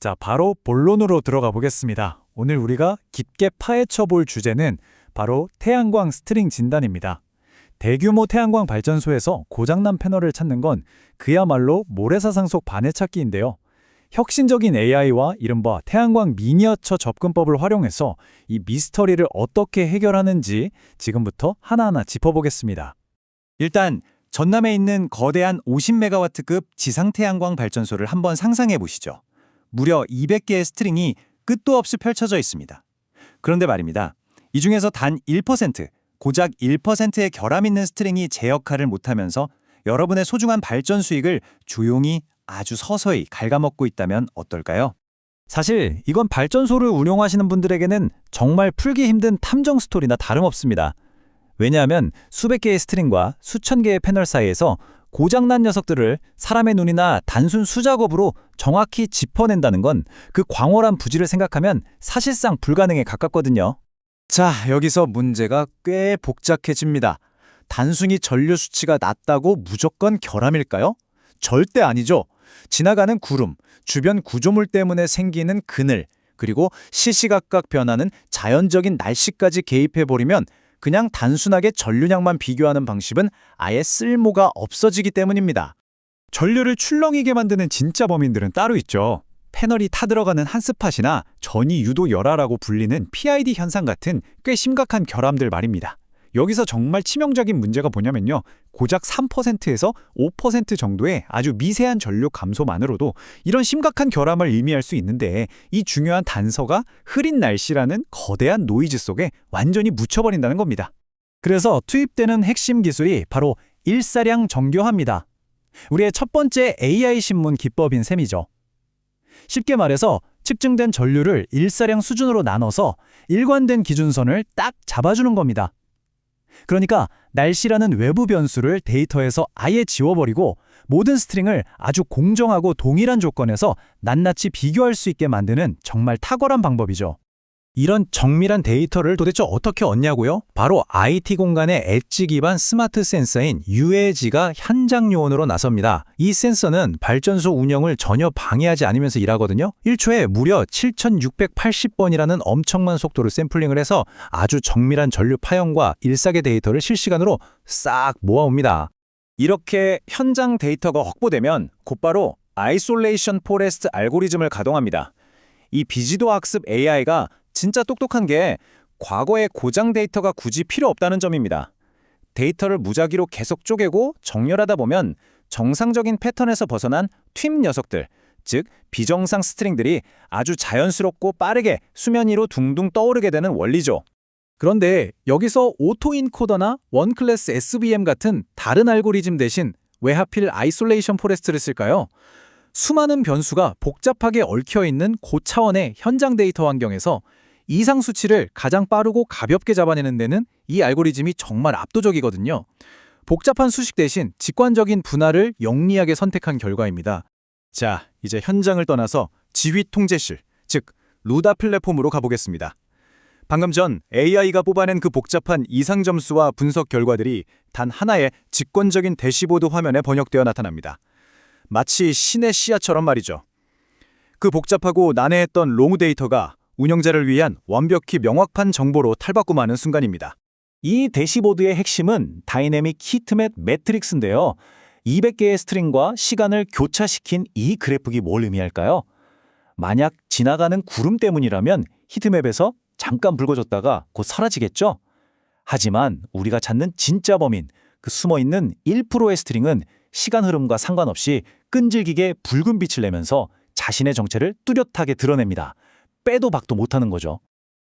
자, 바로 본론으로 들어가 보겠습니다. 오늘 우리가 깊게 파헤쳐 볼 주제는 바로 태양광 스트링 진단입니다. 대규모 태양광 발전소에서 고장난 패널을 찾는 건 그야말로 모래사장 속 바네찾기인데요. 혁신적인 AI와 이른바 태양광 미니어처 접근법을 활용해서 이 미스터리를 어떻게 해결하는지 지금부터 하나하나 짚어보겠습니다. 일단 전남에 있는 거대한 50메가와트급 지상 태양광 발전소를 한번 상상해 보시죠. 무려 200개의 스트링이 끝도 없이 펼쳐져 있습니다. 그런데 말입니다. 이 중에서 단 1%, 고작 1%의 결함 있는 스트링이 제 역할을 못하면서 여러분의 소중한 발전 수익을 조용히 아주 서서히 갉아먹고 있다면 어떨까요? 사실 이건 발전소를 운용하시는 분들에게는 정말 풀기 힘든 탐정 스토리나 다름없습니다. 왜냐하면 수백 개의 스트링과 수천 개의 패널 사이에서 고장난 녀석들을 사람의 눈이나 단순 수작업으로 정확히 짚어낸다는 건 그 광활한 부지를 생각하면 사실상 불가능에 가깝거든요. 자, 여기서 문제가 꽤 복잡해집니다. 단순히 전류 수치가 낮다고 무조건 결함일까요? 절대 아니죠. 지나가는 구름, 주변 구조물 때문에 생기는 그늘, 그리고 시시각각 변하는 자연적인 날씨까지 개입해버리면 그냥 단순하게 전류량만 비교하는 방식은 아예 쓸모가 없어지기 때문입니다. 전류를 출렁이게 만드는 진짜 범인들은 따로 있죠. 패널이 타들어가는 한스팟이나 전이 유도 열화라고 불리는 PID 현상 같은 꽤 심각한 결함들 말입니다. 여기서 정말 치명적인 문제가 뭐냐면요. 고작 3%에서 5% 정도의 아주 미세한 전류 감소만으로도 이런 심각한 결함을 의미할 수 있는데 이 중요한 단서가 흐린 날씨라는 거대한 노이즈 속에 완전히 묻혀버린다는 겁니다. 그래서 투입되는 핵심 기술이 바로 일사량 정교화입니다. 우리의 첫 번째 AI 신문 기법인 셈이죠. 쉽게 말해서 측정된 전류를 일사량 수준으로 나눠서 일관된 기준선을 딱 잡아주는 겁니다. 그러니까 날씨라는 외부 변수를 데이터에서 아예 지워버리고 모든 스트링을 아주 공정하고 동일한 조건에서 낱낱이 비교할 수 있게 만드는 정말 탁월한 방법이죠. 이런 정밀한 데이터를 도대체 어떻게 얻냐고요? 바로 IT 공간의 엣지 기반 스마트 센서인 UAG가 현장 요원으로 나섭니다. 이 센서는 발전소 운영을 전혀 방해하지 않으면서 일하거든요. 1초에 무려 7680번이라는 엄청난 속도로 샘플링을 해서 아주 정밀한 전류 파형과 일사계 데이터를 실시간으로 싹 모아옵니다. 이렇게 현장 데이터가 확보되면 곧바로 아이솔레이션 포레스트 알고리즘을 가동합니다. 이 비지도 학습 AI가 진짜 똑똑한 게 과거의 고장 데이터가 굳이 필요 없다는 점입니다. 데이터를 무작위로 계속 쪼개고 정렬하다 보면 정상적인 패턴에서 벗어난 튠 녀석들, 즉 비정상 스트링들이 아주 자연스럽고 빠르게 수면 위로 둥둥 떠오르게 되는 원리죠. 그런데 여기서 오토 인코더나 원클래스 SVM 같은 다른 알고리즘 대신 왜 하필 아이솔레이션 포레스트를 쓸까요? 수많은 변수가 복잡하게 얽혀있는 고차원의 현장 데이터 환경에서 이상 수치를 가장 빠르고 가볍게 잡아내는 데는 이 알고리즘이 정말 압도적이거든요. 복잡한 수식 대신 직관적인 분할을 영리하게 선택한 결과입니다. 자, 이제 현장을 떠나서 지휘 통제실, 즉 루다 플랫폼으로 가보겠습니다. 방금 전 AI가 뽑아낸 그 복잡한 이상 점수와 분석 결과들이 단 하나의 직관적인 대시보드 화면에 번역되어 나타납니다. 마치 신의 시야처럼 말이죠. 그 복잡하고 난해했던 롱 데이터가 운영자를 위한 완벽히 명확한 정보로 탈바꿈하는 순간입니다. 이 대시보드의 핵심은 다이내믹 히트맵 매트릭스인데요. 200개의 스트링과 시간을 교차시킨 이 그래프가 뭘 의미할까요? 만약 지나가는 구름 때문이라면 히트맵에서 잠깐 붉어졌다가 곧 사라지겠죠? 하지만 우리가 찾는 진짜 범인, 그 숨어있는 1%의 스트링은 시간 흐름과 상관없이 끈질기게 붉은 빛을 내면서 자신의 정체를 뚜렷하게 드러냅니다. 빼도 박도 못하는 거죠.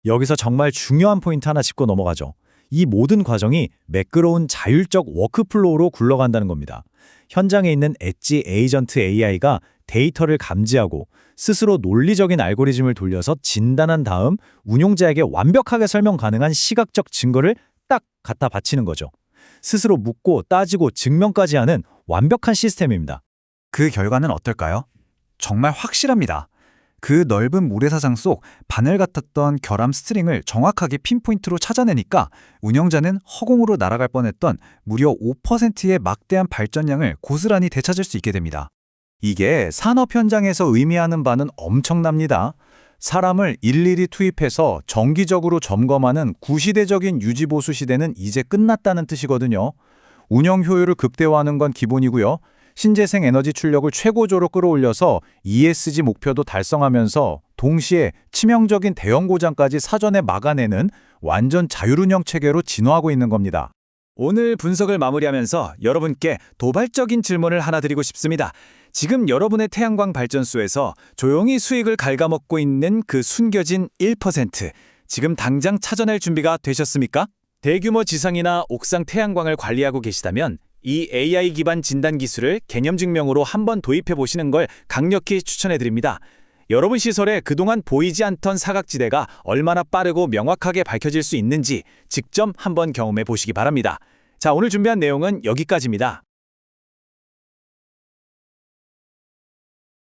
여기서 정말 중요한 포인트 하나 짚고 넘어가죠. 이 모든 과정이 매끄러운 자율적 워크플로우로 굴러간다는 겁니다. 현장에 있는 엣지 에이전트 AI가 데이터를 감지하고 스스로 논리적인 알고리즘을 돌려서 진단한 다음 운용자에게 완벽하게 설명 가능한 시각적 증거를 딱 갖다 바치는 거죠. 스스로 묻고 따지고 증명까지 하는 완벽한 시스템입니다. 그 결과는 어떨까요? 정말 확실합니다. 그 넓은 모래사장 속 바늘 같았던 결함 스트링을 정확하게 핀포인트로 찾아내니까 운영자는 허공으로 날아갈 뻔했던 무려 5%의 막대한 발전량을 고스란히 되찾을 수 있게 됩니다. 이게 산업 현장에서 의미하는 바는 엄청납니다. 사람을 일일이 투입해서 정기적으로 점검하는 구시대적인 유지보수 시대는 이제 끝났다는 뜻이거든요. 운영 효율을 극대화하는 건 기본이고요. 신재생 에너지 출력을 최고조로 끌어올려서 ESG 목표도 달성하면서 동시에 치명적인 대형 고장까지 사전에 막아내는 완전 자율운영 체계로 진화하고 있는 겁니다. 오늘 분석을 마무리하면서 여러분께 도발적인 질문을 하나 드리고 싶습니다. 지금 여러분의 태양광 발전소에서 조용히 수익을 갉아먹고 있는 그 숨겨진 1%, 지금 당장 찾아낼 준비가 되셨습니까? 대규모 지상이나 옥상 태양광을 관리하고 계시다면 이 AI 기반 진단 기술을 개념 증명으로 한번 도입해 보시는 걸 강력히 추천해 드립니다. 여러분 시설에 그동안 보이지 않던 사각지대가 얼마나 빠르고 명확하게 밝혀질 수 있는지 직접 한번 경험해 보시기 바랍니다. 자, 오늘 준비한 내용은 여기까지입니다.